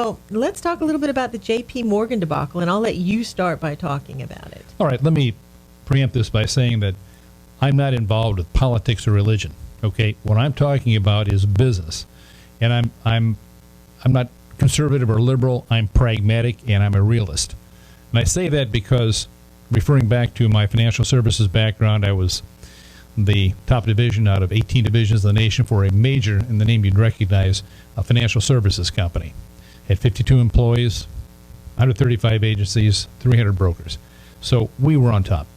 Well, let's talk a little bit about the J.P. Morgan debacle, and I'll let you start by talking about it. All right, let me preempt this by saying that I'm not involved with politics or religion. Okay, what I'm talking about is business, and I'm not conservative or liberal. I'm pragmatic, and I'm a realist. And I say that because, referring back to my financial services background, I was the top division out of 18 divisions of the nation for a major, in the name you'd recognize, a financial services company. Had 52 employees, 135 agencies, 300 brokers. So we were on top.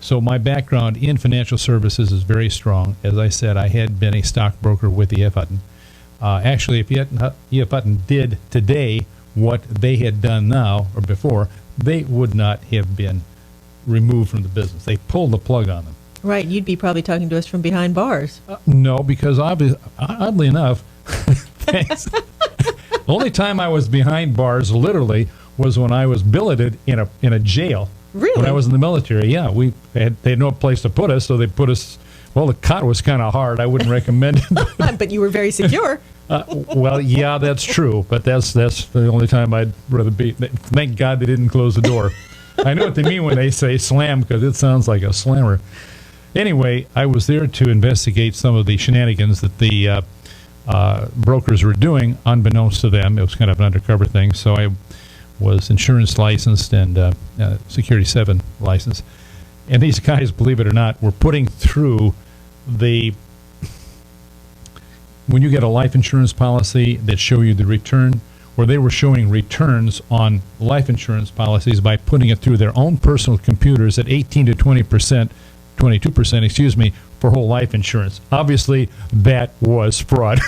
So my background in financial services is very strong. As I said, I had been a stockbroker with E.F. Hutton. Actually, if E.F. Hutton did today what they had done now or before, they would not have been removed from the business. They pulled the plug on them. Right, you'd be probably talking to us from behind bars. No, because oddly enough, thanks. The only time I was behind bars, literally, was when I was billeted in a jail. Really? When I was in the military, yeah. They had no place to put us, so they put us. Well, the cot was kind of hard. I wouldn't recommend it. But you were very secure. Well, yeah, that's true. But that's the only time I'd rather be. Thank God they didn't close the door. I know what they mean when they say slam, because it sounds like a slammer. Anyway, I was there to investigate some of the shenanigans that the brokers were doing, unbeknownst to them. It was kind of an undercover thing. So I was insurance licensed and Security 7 licensed. And these guys, believe it or not, were putting through when you get a life insurance policy that show you the return, where they were showing returns on life insurance policies by putting it through their own personal computers at 18 to 22%, for whole life insurance. Obviously, that was fraud,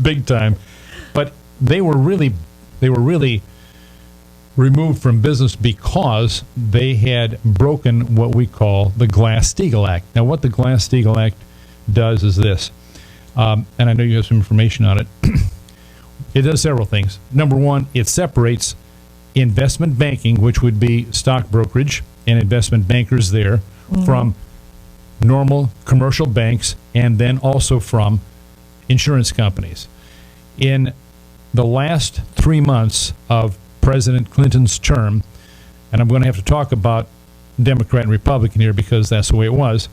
big time. But they were really removed from business because they had broken what we call the Glass-Steagall Act. Now, what the Glass-Steagall Act does is this, and I know you have some information on it. It does several things. Number one, it separates investment banking, which would be stock brokerage and investment bankers there, from normal commercial banks, and then also from insurance companies. In the last 3 months of President Clinton's term, and I'm going to have to talk about Democrat and Republican here because that's the way it was.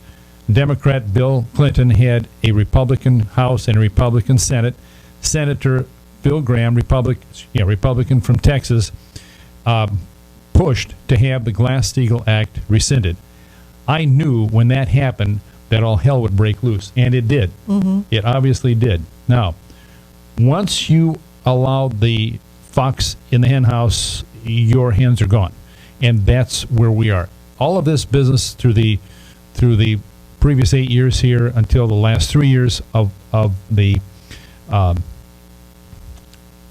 Democrat Bill Clinton had a Republican House and a Republican Senate. Senator Phil Gramm, Republican from Texas, pushed to have the Glass-Steagall Act rescinded. I knew when that happened that all hell would break loose, and it did. Mm-hmm. It obviously did. Now, once you allow the fox in the hen house, your hens are gone, and that's where we are. All of this business through the previous 8 years here until the last 3 years of the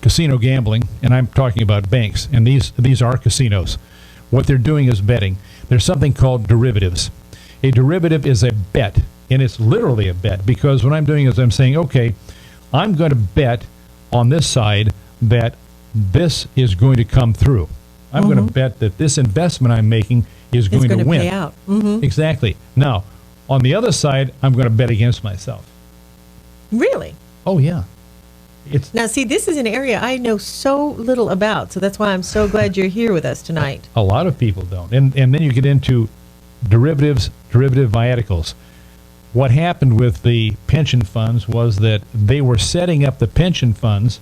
casino gambling, and I'm talking about banks, and these are casinos. What they're doing is betting. There's something called derivatives. A derivative is a bet, and it's literally a bet, because what I'm doing is I'm saying, okay, I'm going to bet on this side that this is going to come through. I'm going to bet that this investment I'm making is going to win. Pay out. Mm-hmm. Exactly. Now, on the other side, I'm going to bet against myself. Really? Oh, yeah. Now, see, this is an area I know so little about, so that's why I'm so glad you're here with us tonight. A lot of people don't. And then you get into derivative viaticals. What happened with the pension funds was that they were setting up the pension funds,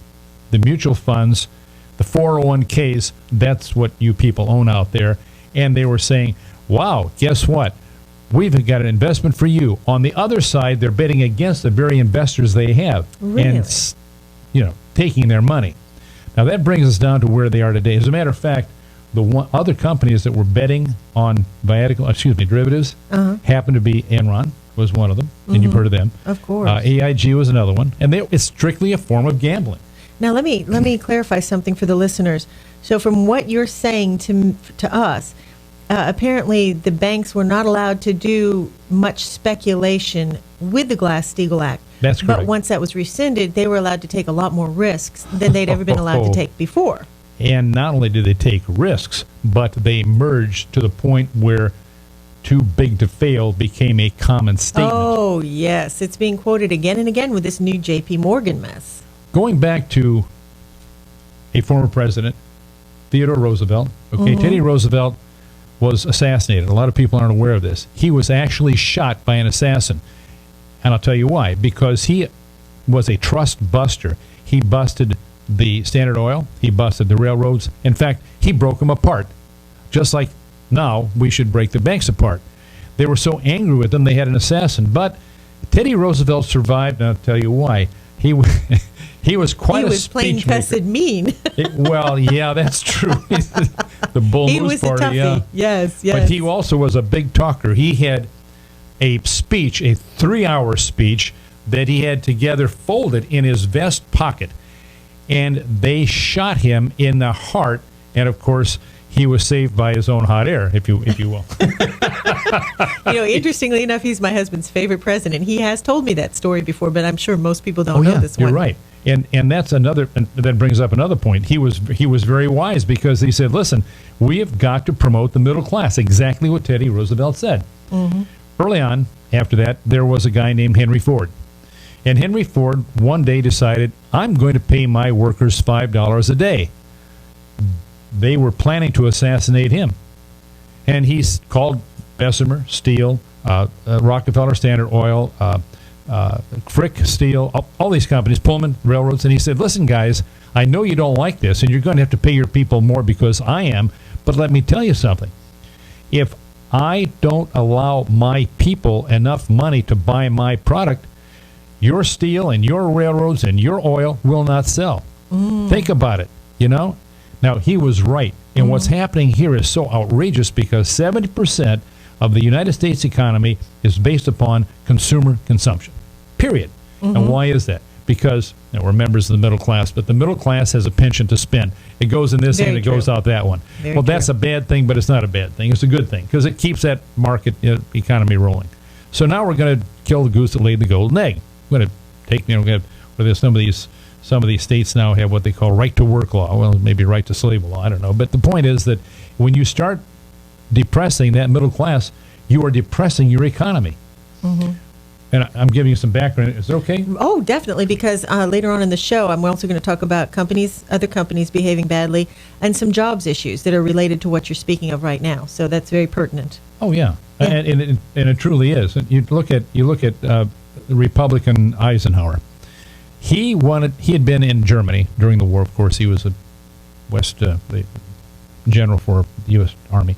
the mutual funds, the 401ks, that's what you people own out there, and they were saying, wow, guess what? We've got an investment for you. On the other side, they're betting against the very investors they have. Really? And taking their money. Now, that brings us down to where they are today. As a matter of fact, the other companies that were betting on derivatives happened to be Enron was one of them, and you've heard of them. Of course. AIG was another one, and it's strictly a form of gambling. Now, let me clarify something for the listeners. So from what you're saying to us, apparently the banks were not allowed to do much speculation with the Glass-Steagall Act. That's correct. But once that was rescinded, they were allowed to take a lot more risks than they'd ever been allowed to take before. And not only did they take risks, but they merged to the point where too big to fail became a common statement. Oh, yes. It's being quoted again and again with this new J.P. Morgan mess. Going back to a former president, Theodore Roosevelt. Okay, Teddy Roosevelt was assassinated. A lot of people aren't aware of this. He was actually shot by an assassin. And I'll tell you why. Because he was a trust buster. He busted the Standard Oil. He busted the railroads. In fact, he broke them apart. Just like now we should break the banks apart. They were so angry with them, they had an assassin. But Teddy Roosevelt survived, and I'll tell you why. He was quite a speechmaker. He was plain cussed mean. Well, yeah, that's true. The bull He moose was a party, toughie. yeah. Yes, yes. But he also was a big talker. He had a speech, a 3-hour speech, that he had together folded in his vest pocket. And they shot him in the heart. And, of course, he was saved by his own hot air, if you will. Interestingly enough, he's my husband's favorite president. He has told me that story before, but I'm sure most people don't know this one. You're right. And that's another, and that brings up another point. He was very wise because he said, listen, we have got to promote the middle class, exactly what Teddy Roosevelt said. Mm-hmm. Early on, after that, there was a guy named Henry Ford. And Henry Ford one day decided, I'm going to pay my workers $5 a day. They were planning to assassinate him. And he's called Bessemer, Steel, Rockefeller, Standard Oil, Frick, Steel, all these companies, Pullman, railroads. And he said, listen, guys, I know you don't like this, and you're going to have to pay your people more because I am, but let me tell you something. If I don't allow my people enough money to buy my product, your steel and your railroads and your oil will not sell. Think about it, Now, he was right. And what's happening here is so outrageous because 70% of the United States economy is based upon consumer consumption, period. And why is that? Because we're members of the middle class, but the middle class has a penchant to spend. It goes in this hand, it goes out that one. Well, that's a bad thing, but it's not a bad thing. It's a good thing because it keeps that market economy rolling. So now we're going to kill the goose that laid the golden egg. We're going to take, where some of these states now have what they call right-to-work law. Well, maybe right-to-slave law. I don't know. But the point is that when you start depressing that middle class, you are depressing your economy. And I'm giving you some background. Is it okay? Oh, definitely, because later on in the show, I'm also going to talk about other companies behaving badly, and some jobs issues that are related to what you're speaking of right now. So that's very pertinent. Oh, yeah. And it truly is. And you look at Republican Eisenhower. He had been in Germany during the war. Of course, he was the general for the U.S. Army,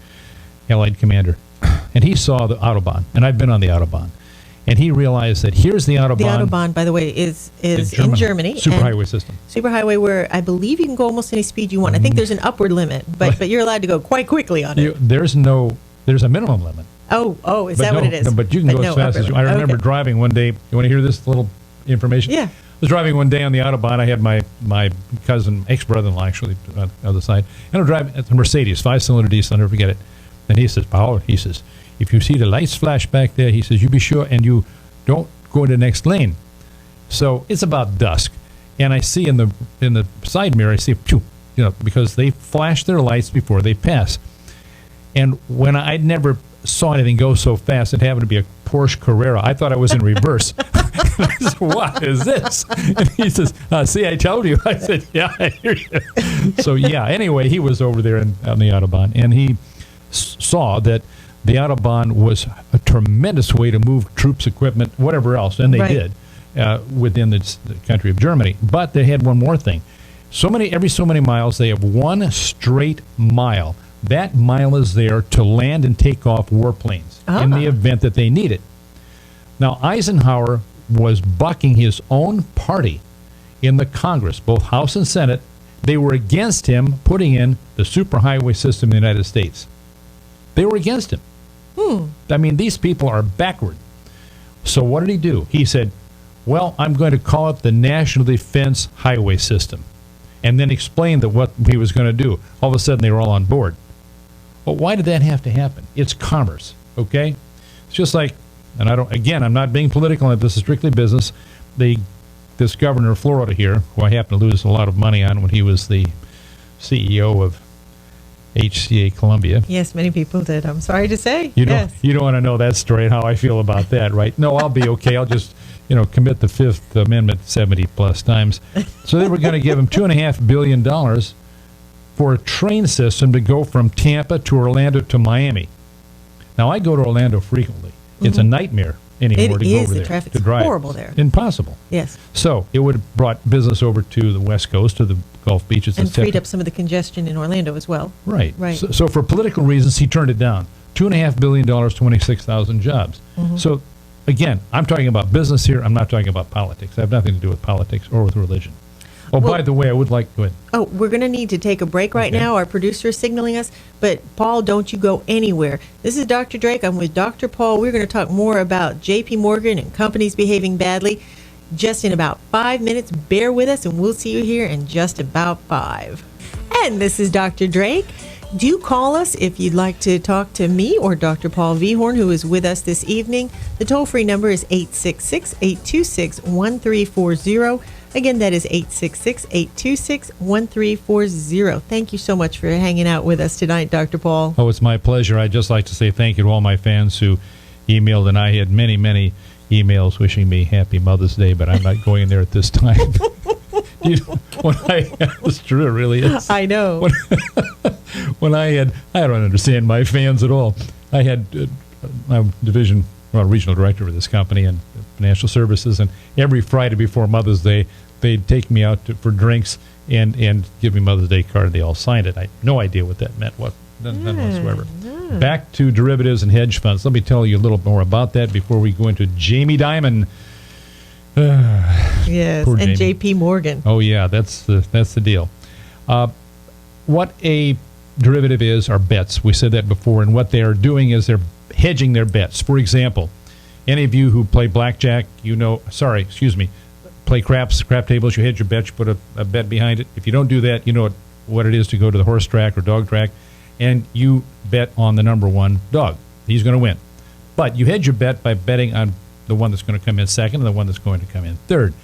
Allied commander. And he saw the Autobahn, and I've been on the Autobahn. And he realized that here's the Autobahn. The Autobahn, by the way, is in Germany. Superhighway system. Superhighway where I believe you can go almost any speed you want. I think there's an upward limit, but you're allowed to go quite quickly on it. There's a minimum limit. Oh, is that what it is? No, but you can go as fast as you want. I remember driving one day. You want to hear this little information? Yeah. I was driving one day on the Autobahn. I had my cousin, ex-brother-in-law, actually, on the other side. And I'm driving a Mercedes, 5-cylinder diesel. I'll never forget it. And he says, Paul, if you see the lights flash back there, he says, you be sure and you don't go in the next lane. So it's about dusk. And I see in the side mirror, I see, because they flash their lights before they pass. And when I'd never saw anything go so fast, it happened to be a Porsche Carrera. I thought I was in reverse. I said, what is this? And he says, see, I told you. I said, yeah, I hear you. So, yeah, anyway, he was over there on the Autobahn, and he saw that the Autobahn was a tremendous way to move troops, equipment, whatever else, and they did within the country of Germany. But they had one more thing. Every so many miles, they have one straight mile. That mile is there to land and take off warplanes in the event that they need it. Now, Eisenhower was bucking his own party in the Congress, both House and Senate. They were against him putting in the superhighway system in the United States. They were against him. I mean, these people are backward. So what did he do? He said, well, I'm going to call it the National Defense Highway System, and then explained what he was going to do. All of a sudden, they were all on board. But why did that have to happen? It's commerce, okay? It's just like, and I'm not being political, this is strictly business. This governor of Florida here, who I happen to lose a lot of money on when he was the CEO of HCA Columbia. Yes, many people did. I'm sorry to say. You don't want to know that story and how I feel about that, right? No, I'll be okay. I'll just commit the Fifth Amendment 70-plus times. So they were going to give him $2.5 billion for a train system to go from Tampa to Orlando to Miami. Now, I go to Orlando frequently. It's a nightmare anymore to go over the there. traffic's to drive. horrible there. Impossible. Yes. So it would have brought business over to the West Coast, to the Gulf beaches, And etc. freed up some of the congestion in Orlando as well. Right. Right. So for political reasons, he turned it down. $2.5 billion, 26,000 jobs. So, again, I'm talking about business here. I'm not talking about politics. I have nothing to do with politics or with religion. Oh, Well- by the way, I would like... Go ahead. Oh, we're going to need to take a break right Okay. now. Our producer is signaling us. But, Paul, don't you go anywhere. This is Dr. Drake. I'm with Dr. Paul. We're going to talk more about J.P. Morgan and companies behaving badly just in about 5 minutes. Bear with us, and we'll see you here in just about 5. And this is Dr. Drake. Do call us if you'd like to talk to me or Dr. Paul Vihorn, who is with us this evening. The toll-free number is 866-826-1340. Again, that is 866-826-1340. Thank you so much for hanging out with us tonight, Dr. Paul. Oh, it's my pleasure. I'd just like to say thank you to all my fans who emailed, and I had many, many emails wishing me Happy Mother's Day, but I'm not going there at this time. It's true, it really is. I know. When I don't understand my fans at all. I had I'm regional director of this company and financial services, and every Friday before Mother's Day, they'd take me out for drinks and give me Mother's Day card, and they all signed it. I had no idea what that meant, none whatsoever. Back to derivatives and hedge funds. Let me tell you a little more about that before we go into Jamie Dimon. Yes, Poor and Jamie. J.P. Morgan. Oh yeah, that's the deal. What a derivative is are bets. We said that before, and what they are doing is they're hedging their bets. For example, any of you who play blackjack, play crap tables, you hedge your bet, you put a bet behind it. If you don't do that, you know what it is to go to the horse track or dog track, and you bet on the number one dog. He's going to win. But you hedge your bet by betting on the one that's going to come in second and the one that's going to come in third.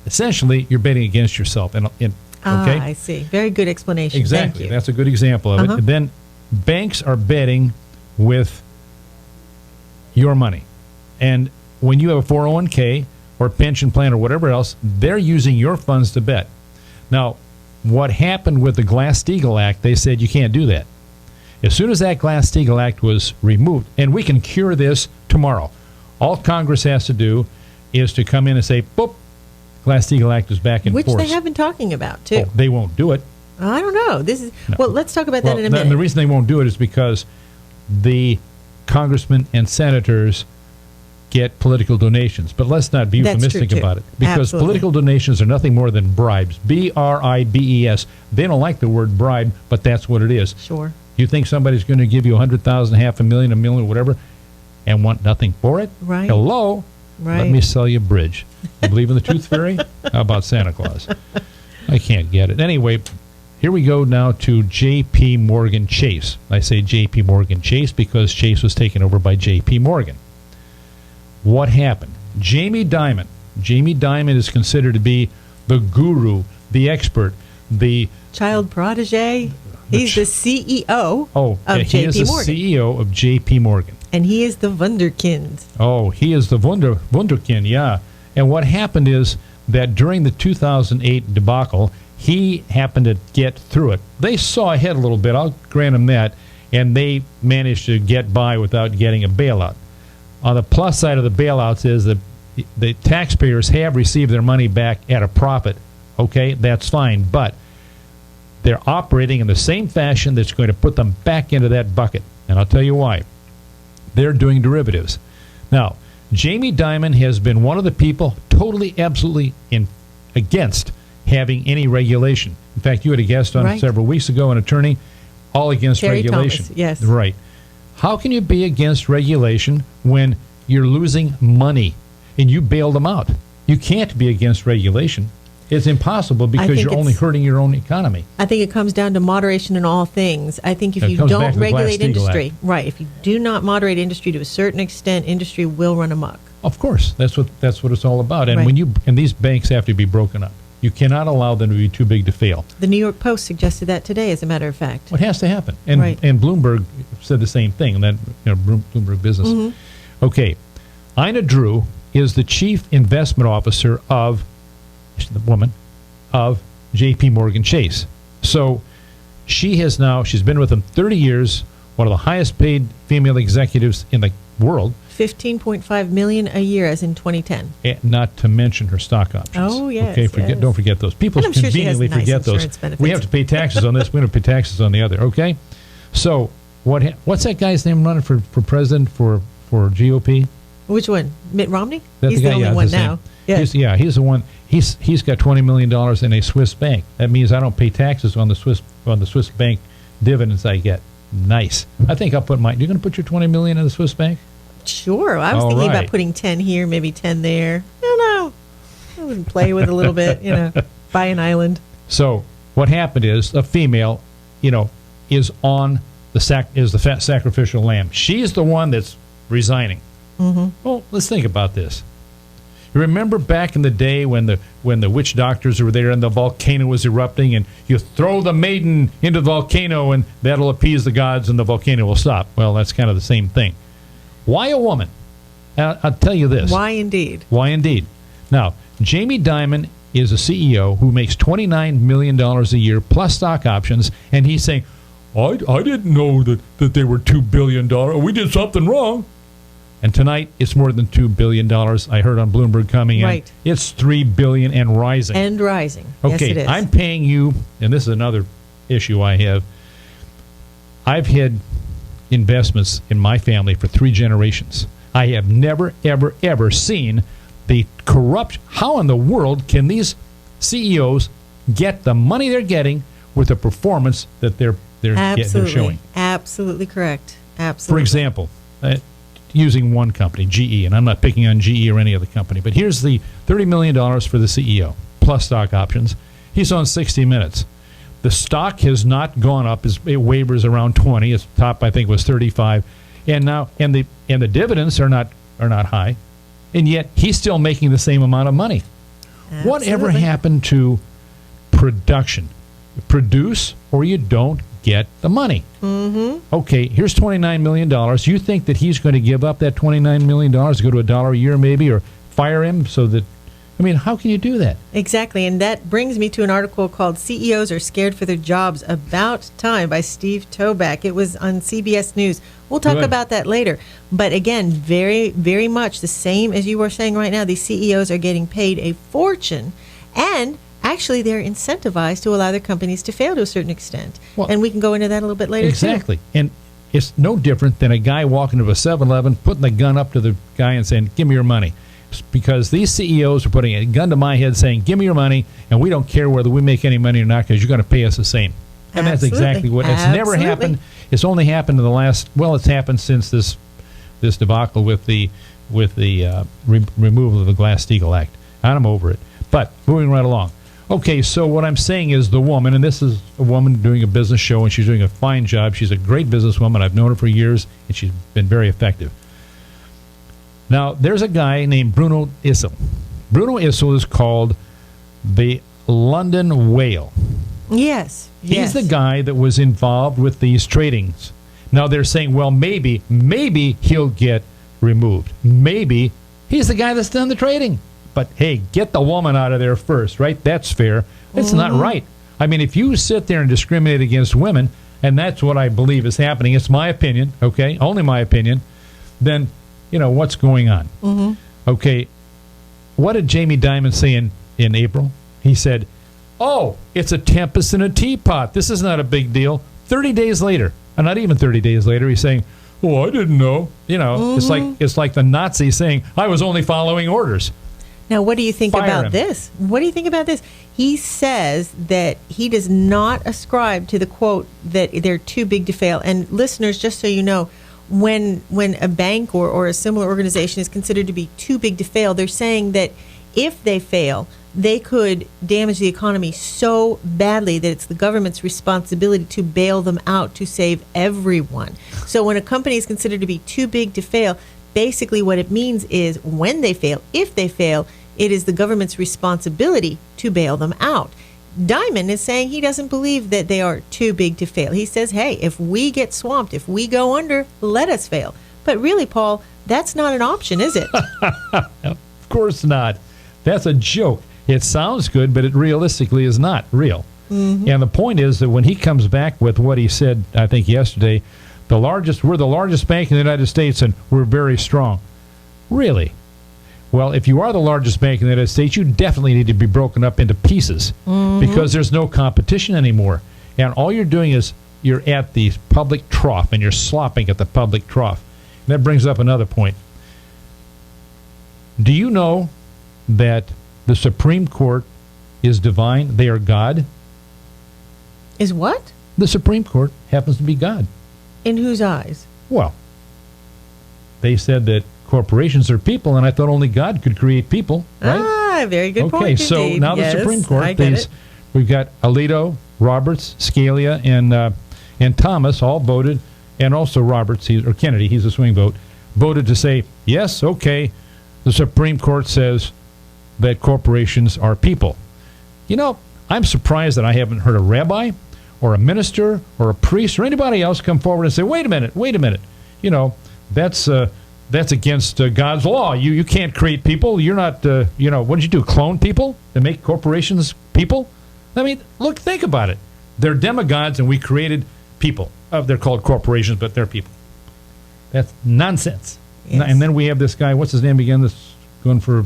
Essentially, you're betting against yourself. Okay? I see. Very good explanation. Exactly. Thank you. That's a good example of it. And then banks are betting with your money. And when you have a 401k or pension plan or whatever else, they're using your funds to bet. Now, what happened with the Glass-Steagall Act, they said you can't do that. As soon as that Glass-Steagall Act was removed, and we can cure this tomorrow, all Congress has to do is to come in and say, boop, Glass-Steagall Act is back in Which force. they have been talking about, too. Oh, they won't do it. I don't know. Well, let's talk about that in a And the minute. reason they won't do it is because the congressmen and senators get political donations. But let's not be That's euphemistic true, too. about it. Because Absolutely. political donations are nothing more than bribes. B-R-I-B-E-S. They don't like the word bribe, but that's what it is. Sure. You think somebody's going to give you $100,000, $500,000, $1 million, whatever, and want nothing for it? Right. Hello? Right. Let me sell you a bridge. You believe in the Tooth Fairy? How about Santa Claus? I can't get it. Anyway, here we go now to J.P. Morgan Chase. I say J.P. Morgan Chase because Chase was taken over by J.P. Morgan. What happened? Jamie Dimon. Jamie Dimon is considered to be the guru, the expert, the... Child protege. He's the CEO of he is J.P. the Morgan. CEO of J.P. Morgan. And he is the Wunderkind. Oh, he is the Wunderkind, yeah. And what happened is that during the 2008 debacle, he happened to get through it. They saw ahead a little bit, I'll grant him that, and they managed to get by without getting a bailout. On the plus side of the bailouts is that the taxpayers have received their money back at a profit. Okay, that's fine, but they're operating in the same fashion that's going to put them back into that bucket. And I'll tell you why. They're doing derivatives. Now, Jamie Dimon has been one of the people totally, absolutely against having any regulation. In fact, you had a guest on several weeks ago, an attorney, all against Terry regulation. Thomas, yes. Right. How can you be against regulation when you're losing money and you bail them out? You can't be against regulation. It's impossible because you're only hurting your own economy. I think it comes down to moderation in all things. I think if It you comes back don't to the regulate Glass-Steagall industry, Act. right, if you do not moderate industry to a certain extent, industry will run amok. Of course, that's what it's all about. And Right. when these banks have to be broken up, you cannot allow them to be too big to fail. The New York Post suggested that today, as a matter of fact. What has to happen? And Right. and Bloomberg said the same thing. And that Bloomberg Business. Mm-hmm. Okay, Ina Drew is the chief investment officer of the woman of J.P. Morgan Chase. So she's been with them 30 years, one of the highest paid female executives in the world. 15.5 million a year, as in 2010. Not to mention her stock options. Oh, yes. Okay, yes. Don't forget those. People And I'm sure she has conveniently nice forget those. insurance benefits. We have to pay taxes on this. We don't pay taxes on the other. Okay, so what's that guy's name running for president for GOP? Which one? Mitt Romney? That's He's the only one now. He's the one. He's got $20 million in a Swiss bank. That means I don't pay taxes on the Swiss bank dividends I get. Nice. I think I'll put mine. You're going to put your $20 million in the Swiss bank? Sure. I was All thinking right. about putting 10 here, maybe 10 there. I don't know. I would play with a little bit, buy an island. So what happened is a female, is on the sacrificial lamb. She's the one that's resigning. Mm-hmm. Well, let's think about this. You remember back in the day when the witch doctors were there and the volcano was erupting, and you throw the maiden into the volcano and that'll appease the gods and the volcano will stop. Well, that's kind of the same thing. Why a woman? I'll tell you this. Why indeed? Why indeed? Now, Jamie Dimon is a CEO who makes $29 million a year plus stock options, and he's saying, I didn't know that they were $2 billion. We did something wrong. And tonight, it's more than $2 billion. I heard on Bloomberg coming in. Right. It's $3 billion and rising. And rising. Okay, Yes, it is. I'm paying you, and this is another issue I have. I've had investments in my family for 3 generations. I have never, ever, ever seen the corrupt. How in the world can these CEOs get the money they're getting with the performance that they're showing? Absolutely correct. Absolutely. For example, using one company, GE, and I'm not picking on GE or any other company, but here's the $30 million for the CEO, plus stock options. He's on 60 Minutes. The stock has not gone up. It wavers around 20. Its top, I think, was 35. And now, and the dividends are not high. And yet, he's still making the same amount of money. Absolutely. Whatever happened to production? You produce or you don't get the money. Mm-hmm. Okay, here's $29 million. You think that he's going to give up that $29 million to go to $1 a year maybe, or fire him so that, how can you do that? Exactly, and that brings me to an article called CEOs Are Scared for Their Jobs, About Time by Steve Toback. It was on CBS News. We'll talk about that later. But again, very, very much the same as you were saying right now. These CEOs are getting paid a fortune, and actually they're incentivized to allow their companies to fail to a certain extent. Well, and we can go into that a little bit later, exactly. too. And it's no different than a guy walking to a 7-Eleven, putting the gun up to the guy and saying, give me your money. Because these CEOs are putting a gun to my head saying, give me your money, and we don't care whether we make any money or not because you're going to pay us the same. And that's exactly what it's never happened. It's only happened in the last, it's happened since this debacle with the removal of the Glass-Steagall Act. I'm over it. But moving right along. Okay, so what I'm saying is the woman, and this is a woman doing a business show, and she's doing a fine job. She's a great businesswoman. I've known her for years, and she's been very effective. Now, there's a guy named Bruno Issel. Bruno Issel is called the London Whale. Yes. He's the guy that was involved with these tradings. Now, they're saying, well, maybe he'll get removed. Maybe he's the guy that's done the trading. But, hey, get the woman out of there first, right? That's fair. It's not right. If you sit there and discriminate against women, and that's what I believe is happening, it's my opinion, okay, only my opinion, then, what's going on? Mm-hmm. Okay, what did Jamie Dimon say in April? He said, it's a tempest in a teapot. This is not a big deal. 30 days later, not even 30 days later, he's saying, I didn't know. It's like the Nazis saying, I was only following orders. Now, what do you think about him. this? What do you think about this? He says that he does not ascribe to the quote that they're too big to fail. And listeners, just so you know, when a bank or a similar organization is considered to be too big to fail, they're saying that if they fail, they could damage the economy so badly that it's the government's responsibility to bail them out to save everyone. So when a company is considered to be too big to fail, basically what it means is when they fail, if they fail, it is the government's responsibility to bail them out. Dimon is saying he doesn't believe that they are too big to fail. He says, hey, if we get swamped, if we go under, let us fail. But really, Paul, that's not an option, is it? course not. That's a joke. It sounds good, but it realistically is not real. Mm-hmm. And the point is that when he comes back with what he said, I think yesterday, we're the largest bank in the United States, and we're very strong. Really? Well, if you are the largest bank in the United States, you definitely need to be broken up into pieces because there's no competition anymore. And all you're doing is you're at the public trough, and you're slopping at the public trough. And that brings up another point. Do you know that the Supreme Court is divine? They are God. Is what? The Supreme Court happens to be God. In whose eyes? Well, they said that corporations are people, and I thought only God could create people, right? Ah, very good point. Okay, so indeed. now the Yes, Supreme Court, I get it. we've got Alito, Roberts, Scalia, and Thomas all voted, and also Roberts, or Kennedy, he's a swing vote, voted to say, yes, okay, the Supreme Court says that corporations are people. You know, I'm surprised that I haven't heard a rabbi or a minister or a priest or anybody else come forward and say, wait a minute. You know, that's against God's law. You can't create people. You're not, what did you do, clone people and make corporations people? I mean, look, think about it. They're demigods, and we created people. They're called corporations, but they're people. That's nonsense. Yes. And then we have this guy, what's his name again, that's running for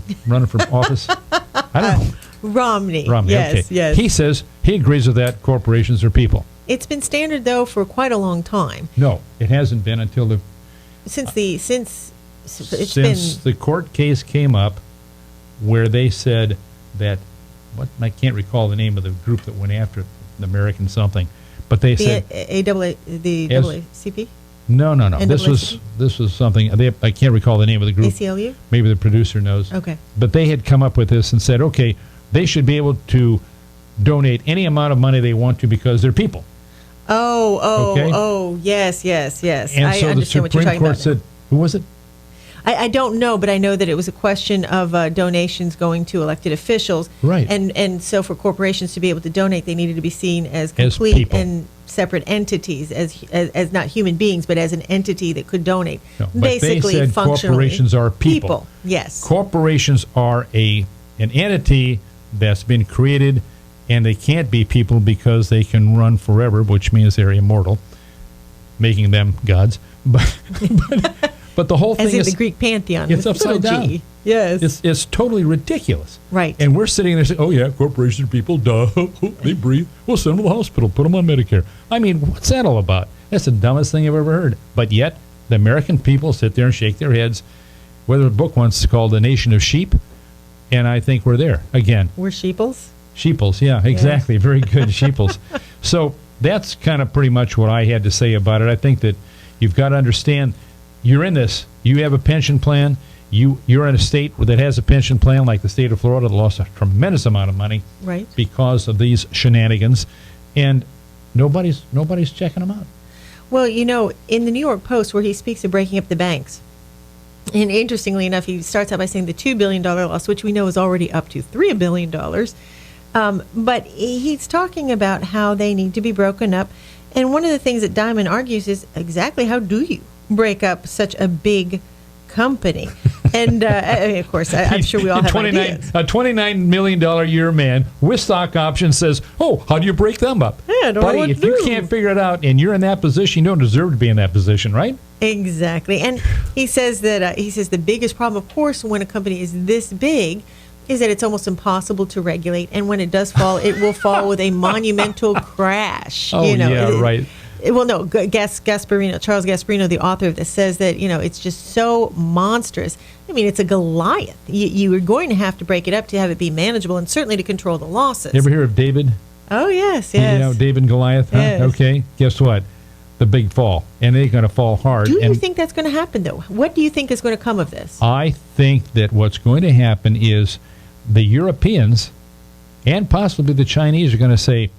office? I don't know. Romney. Yes, okay. Yes. He says he agrees with that. Corporations are people. It's been standard, though, for quite a long time. No, it hasn't been until Since the court case came up where they said that, I can't recall the name of the group that went after the American something, but they said AACP? No. This was something I can't recall the name of the group. ACLU? Maybe the producer knows. Okay. But they had come up with this and said, okay, they should be able to donate any amount of money they want to because they're people. Yes. And I so understand the Supreme what you're talking Court about said, who was it? I don't know, but I know that it was a question of donations going to elected officials. Right. And so for corporations to be able to donate, they needed to be seen as complete people. and separate entities, as not human beings, but as an entity that could donate. No, but Basically, they said functionally, corporations are people. Yes. Corporations are an entity that's been created, and they can't be people because they can run forever, which means they're immortal, making them gods. But the whole thing As in is the Greek pantheon. it's with upside little down. G. Yes. It's totally ridiculous. Right. And we're sitting there saying, oh, yeah, corporations are people, duh, they breathe. We'll send them to the hospital, put them on Medicare. I mean, what's that all about? That's the dumbest thing I've ever heard. But yet, the American people sit there and shake their heads. Whether a book once called The Nation of Sheep, and I think we're there again. We're sheeples? Sheeples, yeah, exactly. Yeah. Very good, sheeples. So that's kind of pretty much what I had to say about it. I think that you've got to understand, you're in this. You have a pension plan. You're in a state that has a pension plan, like the state of Florida, that lost a tremendous amount of money because of these shenanigans, and nobody's checking them out. Well, in the New York Post, where he speaks of breaking up the banks, and interestingly enough, he starts out by saying the $2 billion loss, which we know is already up to $3 billion. But he's talking about how they need to be broken up. And one of the things that Diamond argues is exactly how do you break up such a big company? And of course, I'm sure we all have ideas. A $29 million a year man with stock options says, oh, how do you break them up? Yeah, I don't know what if to you do. can't figure it out and you're in that position, you don't deserve to be in that position, right? Exactly. And he says that the biggest problem, of course, when a company is this big, is that it's almost impossible to regulate. And when it does fall, it will fall with a monumental crash. Oh, yeah, right. Well, no, Charles Gasparino, the author of this, says that, it's just so monstrous. I mean, it's a Goliath. You are going to have to break it up to have it be manageable and certainly to control the losses. You ever hear of David? Oh, yes. David and Goliath? Huh? Yes. Okay. Guess what? The big fall. And they're going to fall hard. Do you think that's going to happen, though? What do you think is going to come of this? I think that what's going to happen is the Europeans and possibly the Chinese are going to say,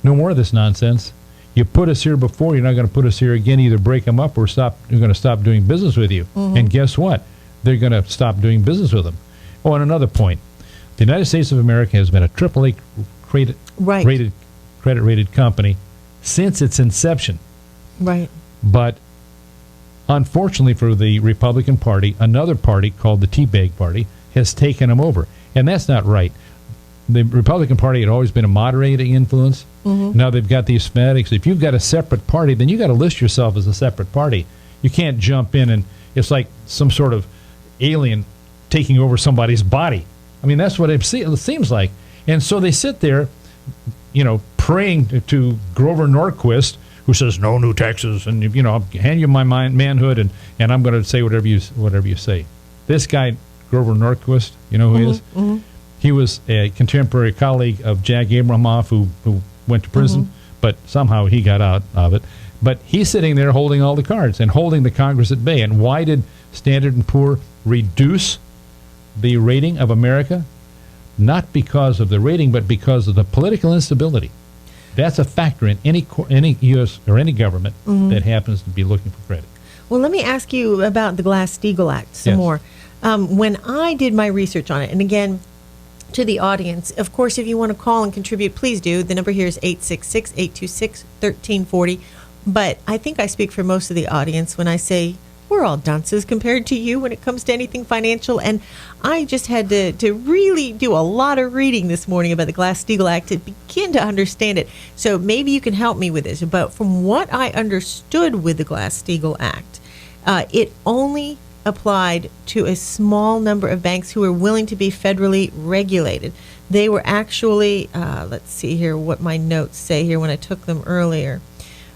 no more of this nonsense. You put us here before, you're not going to put us here again. Either break them up or we're going to stop doing business with you. Mm-hmm. And guess what? They're going to stop doing business with them. Oh, and another point. The United States of America has been a AAA credit-rated company since its inception. Right. But unfortunately for the Republican Party, another party called the Teabag Party has taken them over. And that's not right. The Republican Party had always been a moderating influence. Now they've got these fanatics. If you've got a separate party, then you got to list yourself as a separate party. You can't jump in and it's like some sort of alien taking over somebody's body. I mean, that's what it seems like. And so they sit there, praying to Grover Norquist, who says no new taxes, and I'll hand you my manhood, and I'm going to say whatever you say. This guy, Grover Norquist, you know who he is? He was a contemporary colleague of Jack Abramoff, who went to prison, but somehow he got out of it. But he's sitting there holding all the cards and holding the Congress at bay. And why did Standard & Poor reduce the rating of America? Not because of the rating, but because of the political instability. That's a factor in any U.S. or any government that happens to be looking for credit. Well, let me ask you about the Glass-Steagall Act some more. When I did my research on it, and again, to the audience, of course, if you want to call and contribute, please do. The number here is 866-826-1340. But I think I speak for most of the audience when I say we're all dunces compared to you when it comes to anything financial. And I just had to really do a lot of reading this morning about the Glass-Steagall Act to begin to understand it. So maybe you can help me with this. But from what I understood with the Glass-Steagall Act, it only applied to a small number of banks who were willing to be federally regulated. They were actually, let's see here what my notes say here when I took them earlier.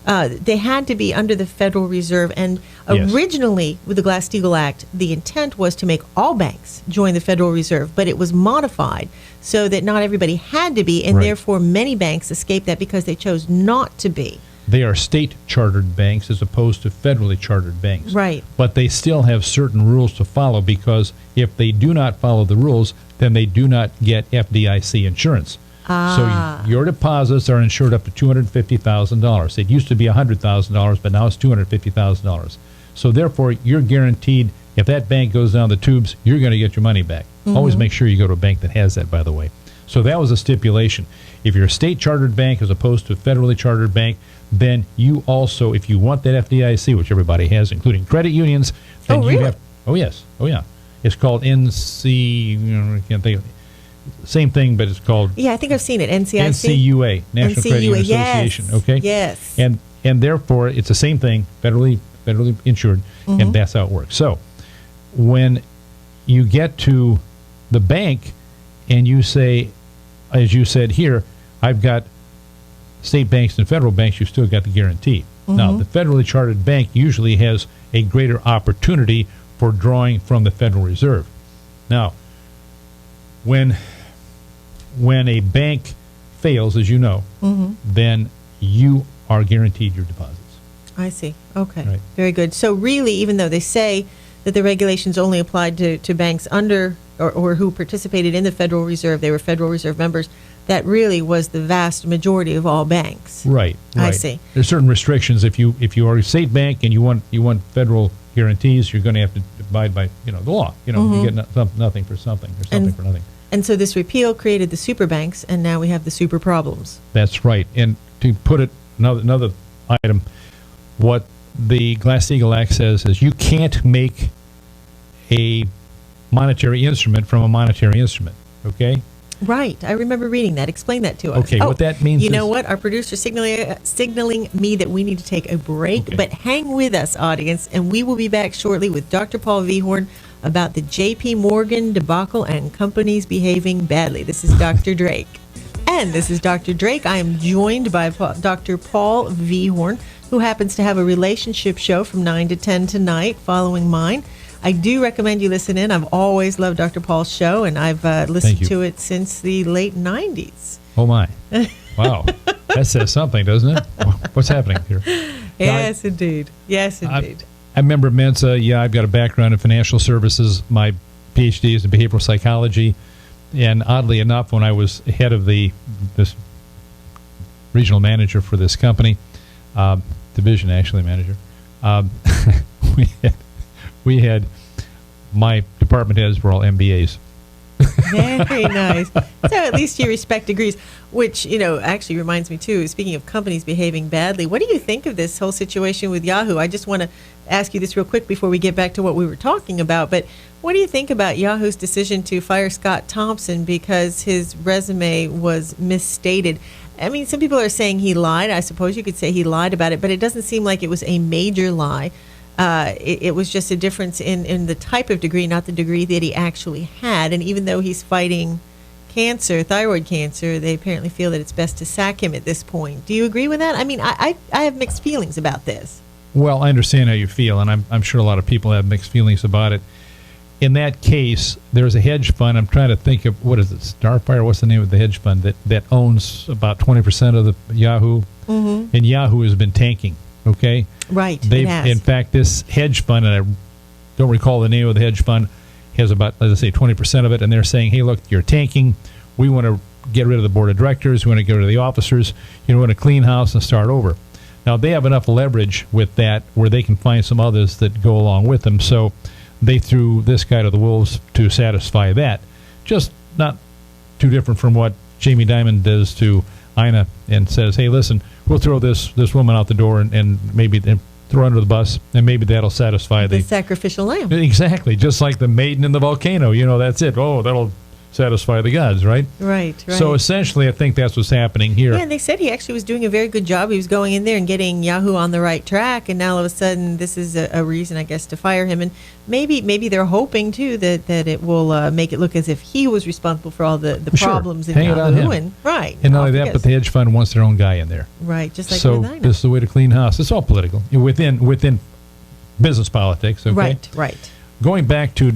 They had to be under the Federal Reserve, and originally with the Glass-Steagall Act, the intent was to make all banks join the Federal Reserve, but it was modified so that not everybody had to be, and therefore many banks escaped that because they chose not to be. They are state-chartered banks as opposed to federally chartered banks. Right. But they still have certain rules to follow, because if they do not follow the rules, then they do not get FDIC insurance. So your deposits are insured up to $250,000. It used to be $100,000, but now it's $250,000. So therefore, you're guaranteed, if that bank goes down the tubes, you're going to get your money back. Always make sure you go to a bank that has that, by the way. So that was a stipulation. If you're a state-chartered bank as opposed to a federally chartered bank, then you also, if you want that FDIC, which everybody has, including credit unions, then you have. Oh, yes. Oh, yeah. It's called NC. I can't think of it. Same thing, but it's called. Yeah, I think I've seen it. NCIC. NCUA, National Credit Union Association. Okay. Yes. And therefore, it's the same thing, federally insured, and that's how it works. So, when you get to the bank, and you say, as you said here, I've got state banks and federal banks, you've still got the guarantee. Now, the federally chartered bank usually has a greater opportunity for drawing from the Federal Reserve. Now, when a bank fails, as you know, then you are guaranteed your deposits. I see. Okay. Right. Very good. So really, even though they say that the regulations only applied to banks under or who participated in the Federal Reserve, they were Federal Reserve members, that really was the vast majority of all banks. Right. I see. There's certain restrictions. If you are a state bank and you want federal guarantees, you're going to have to abide by the law. You get nothing for something or something for nothing. And so this repeal created the super banks, and now we have the super problems. That's right. And to put it another item, what the Glass-Steagall Act says is you can't make a monetary instrument from a monetary instrument. Okay. Right. I remember reading that. Explain that to us. Okay. What that means. You know what? Our producer's signaling me that we need to take a break. Okay. But hang with us, audience, and we will be back shortly with Dr. Paul Vihorn about the J.P. Morgan debacle and companies behaving badly. This is Dr. Drake. And this is Dr. Drake. I am joined by Dr. Paul Vihorn, who happens to have a relationship show from 9 to 10 tonight following mine. I do recommend you listen in. I've always loved Dr. Paul's show, and I've listened to it since the late 90s. Oh, my. Wow. That says something, doesn't it? What's happening here? Yes, indeed. Yes, indeed. I remember Mensa. Yeah, I've got a background in financial services. My PhD is in behavioral psychology. And oddly enough, when I was head of this regional manager for this company, division actually manager, we had my department heads were all MBAs. Very nice. So at least you respect degrees, which, actually reminds me too, speaking of companies behaving badly, what do you think of this whole situation with Yahoo? I just want to ask you this real quick before we get back to what we were talking about, but what do you think about Yahoo's decision to fire Scott Thompson because his resume was misstated? I mean, some people are saying he lied. I suppose you could say he lied about it, but it doesn't seem like it was a major lie. It was just a difference in the type of degree, not the degree that he actually had. And even though he's fighting cancer, thyroid cancer, they apparently feel that it's best to sack him at this point. Do you agree with that? I mean, I have mixed feelings about this. Well, I understand how you feel, and I'm sure a lot of people have mixed feelings about it. In that case, there's a hedge fund. I'm trying to think of, what is it, Starfire? What's the name of the hedge fund that owns about 20% of the Yahoo? Mm-hmm. And Yahoo has been tanking, okay? Right, it has. In fact, this hedge fund, and I don't recall the name of the hedge fund, has about, let's say, 20% of it, and they're saying, hey, look, you're tanking. We want to get rid of the board of directors. We want to get rid of the officers. You want to clean house and start over. Now, they have enough leverage with that where they can find some others that go along with them. So they threw this guy to the wolves to satisfy that. Just not too different from what Jamie Dimon does to Ina and says, hey, listen, we'll throw this woman out the door and maybe throw her under the bus, and maybe that'll satisfy the sacrificial lamb. Exactly. Just like the maiden in the volcano. That's it. Oh, that'll satisfy the gods, right? Right. So essentially, I think that's what's happening here. Yeah, and they said he actually was doing a very good job. He was going in there and getting Yahoo on the right track, and now all of a sudden this is a reason, I guess, to fire him. And maybe they're hoping, too, that it will make it look as if he was responsible for all the problems in Yahoo. And not only that, but the hedge fund wants their own guy in there. Right, just like so with Ina. This is the way to clean house. It's all political within business politics. Okay? Right. Going back to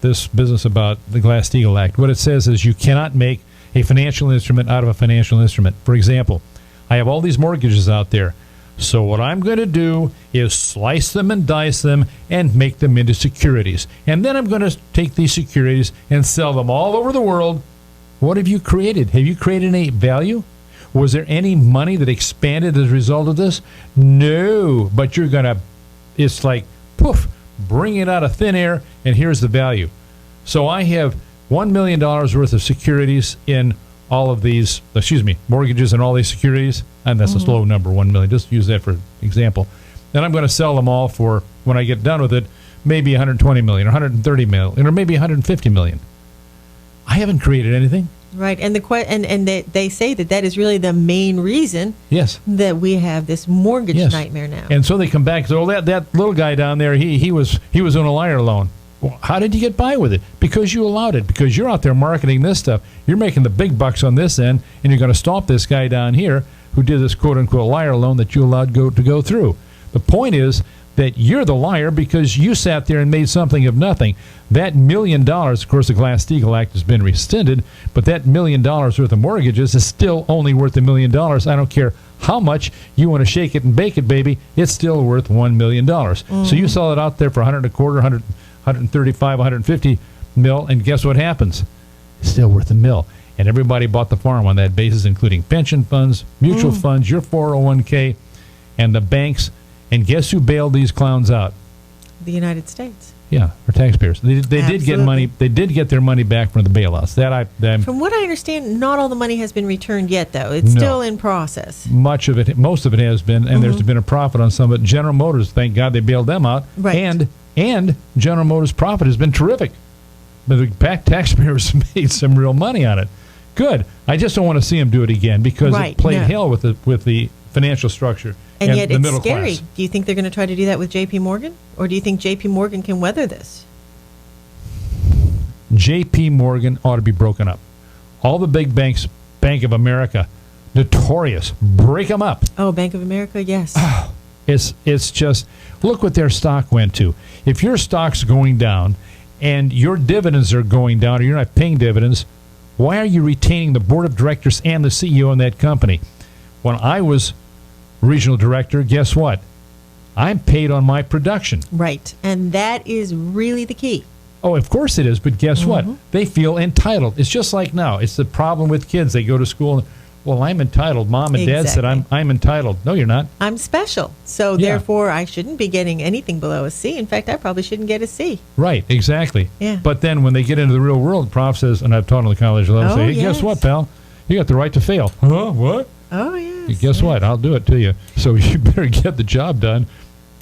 this business about the Glass-Steagall Act, what it says is you cannot make a financial instrument out of a financial instrument. For example, I have all these mortgages out there. So what I'm going to do is slice them and dice them and make them into securities. And then I'm going to take these securities and sell them all over the world. What have you created? Have you created any value? Was there any money that expanded as a result of this? No. But you're going to, it's like, poof, bring it out of thin air, and here's the value. So I have $1 million worth of securities in all of these, mortgages and all these securities, and that's a slow number, 1 million. Just use that for example. Then I'm going to sell them all for, when I get done with it, maybe 120 million or 130 million or maybe 150 million. I haven't created anything. Right, and they say that is really the main reason that we have this mortgage nightmare now. And so they come back and say, well, that little guy down there, he was on a liar loan. Well, how did you get by with it? Because you allowed it. Because you're out there marketing this stuff. You're making the big bucks on this end, and you're going to stop this guy down here who did this quote-unquote liar loan that you allowed to go through. The point is that you're the liar because you sat there and made something of nothing. That $1 million, of course, the Glass-Steagall Act has been rescinded, but that $1 million worth of mortgages is still only worth $1 million. I don't care how much you want to shake it and bake it, baby. It's still worth $1 million. So you sell it out there for 135, 150 mil, and guess what happens? It's still worth $1 million. And everybody bought the farm on that basis, including pension funds, mutual funds, your 401k, and the banks. And guess who bailed these clowns out? The United States. Yeah, our taxpayers. They did get money. They did get their money back from the bailouts. From what I understand, not all the money has been returned yet, though. It's still in process. Most of it has been, and there's been a profit on some of it. General Motors, thank God they bailed them out. Right. And General Motors' profit has been terrific. But the taxpayers made some real money on it. Good. I just don't want to see them do it again because it played hell with the financial structure. And yet the it's middle scary. class. Do you think they're going to try to do that with J.P. Morgan? Or do you think J.P. Morgan can weather this? J.P. Morgan ought to be broken up. All the big banks, Bank of America, notorious. Break them up. Oh, Bank of America, yes. It's just, look what their stock went to. If your stock's going down and your dividends are going down or you're not paying dividends, why are you retaining the board of directors and the CEO in that company? When I was regional director, guess what? I'm paid on my production. Right. And that is really the key. Oh, of course it is. But guess what? They feel entitled. It's just like now. It's the problem with kids. They go to school and, Well, I'm entitled. Mom and Dad said Exactly. I'm entitled. No, you're not. I'm special, so Yeah. therefore I shouldn't be getting anything below a C. In fact, I probably shouldn't get a C. Right, exactly. Yeah. But then when they get into the real world, prof says, and I've taught on the college level, Oh, say, hey, yes. guess what, pal? You got the right to fail. Huh? What? Oh yes. Guess what? I'll do it to you. So you better get the job done.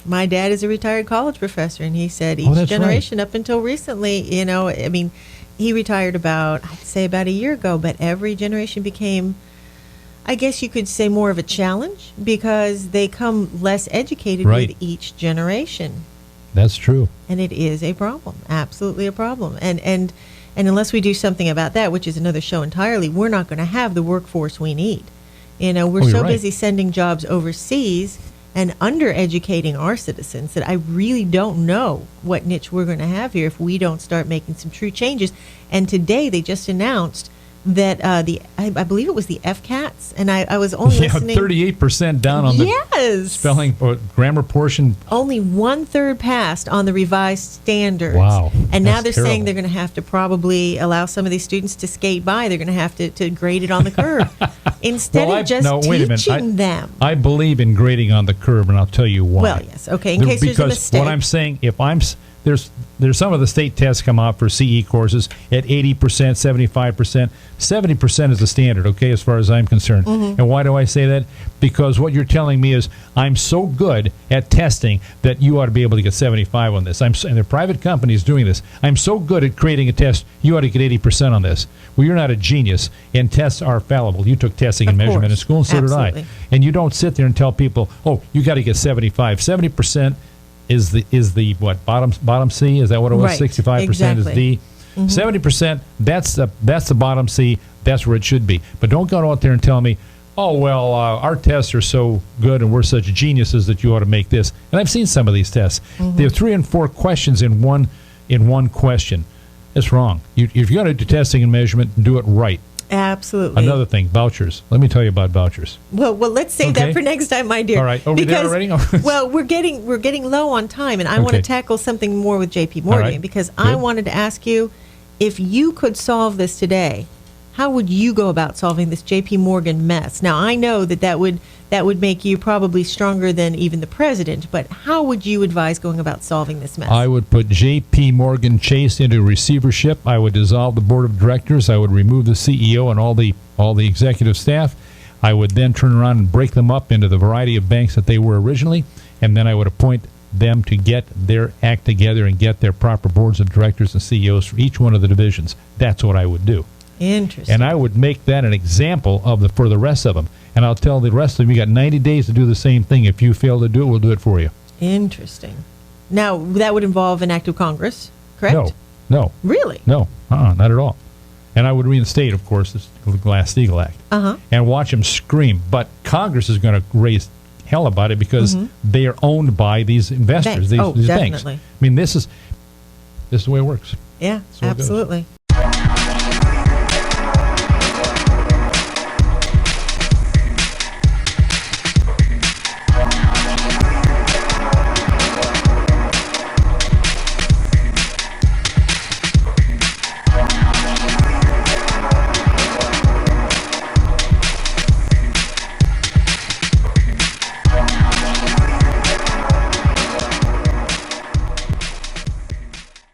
My dad is a retired college professor, and he said each that's generation up until recently, I mean, he retired I'd say about a year ago, but every generation became, I guess you could say, more of a challenge because they come less educated Right. with each generation. That's true. And it is a problem, absolutely a problem. And unless we do something about that, which is another show entirely, we're not going to have the workforce we need. We're Oh, you're so right. busy sending jobs overseas and undereducating our citizens that I really don't know what niche we're going to have here if we don't start making some true changes. And today they just announced that I believe it was the FCATs, and I was only Yeah, listening. 38% down on the Yes. spelling or grammar portion. Only 1/3 passed on the revised standards. Wow. And now That's they're terrible. saying they're going to have to probably allow some of these students to skate by. They're going to have to grade it on the curve instead Well, of just wait a minute. teaching them. I believe in grading on the curve, and I'll tell you why. Well, yes. Okay. In case there's a Because mistake. what I'm saying, if there's some of the state tests come out for CE courses at 80%, 75%. 70% is the standard, okay, as far as I'm concerned. Mm-hmm. And why do I say that? Because what you're telling me is I'm so good at testing that you ought to be able to get 75 on this. And there are private companies doing this. I'm so good at creating a test, you ought to get 80% on this. Well, you're not a genius, and tests are fallible. You took testing and Of measurement in course. school, and so Absolutely. did I. And you don't sit there and tell people, oh, you got to get 75. 70% is the what, bottom C? Is that what it was? Right. 65% Exactly. is D. 70%, that's the bottom C. That's where it should be. But don't go out there and tell me, oh, well, our tests are so good and we're such geniuses that you ought to make this. And I've seen some of these tests. They have 3 and 4 questions in one question. That's wrong. If you're going to do testing and measurement, do it right. Absolutely. Another thing, vouchers. Let me tell you about vouchers. Well, let's save Okay. that for next time, my dear. All right. Are we there already? well, we're getting low on time, and I want to Okay. tackle something more with J.P. Morgan right. because I Good. wanted to ask you if you could solve this today. How would you go about solving this J.P. Morgan mess? Now, I know that would make you probably stronger than even the president, but how would you advise going about solving this mess? I would put J.P. Morgan Chase into receivership. I would dissolve the board of directors. I would remove the CEO and all the executive staff. I would then turn around and break them up into the variety of banks that they were originally, and then I would appoint them to get their act together and get their proper boards of directors and CEOs for each one of the divisions. That's what I would do. Interesting. And I would make that an example for the rest of them. And I'll tell the rest of them, you got 90 days to do the same thing. If you fail to do it, we'll do it for you. Interesting. Now, that would involve an act of Congress, correct? No, Really? not at all. And I would reinstate, of course, the Glass-Steagall Act. Uh-huh. And watch them scream. But Congress is going to raise hell about it because they are owned by these investors, Banks. these banks. Definitely. I mean, this is the way it works. Yeah, So it goes. absolutely.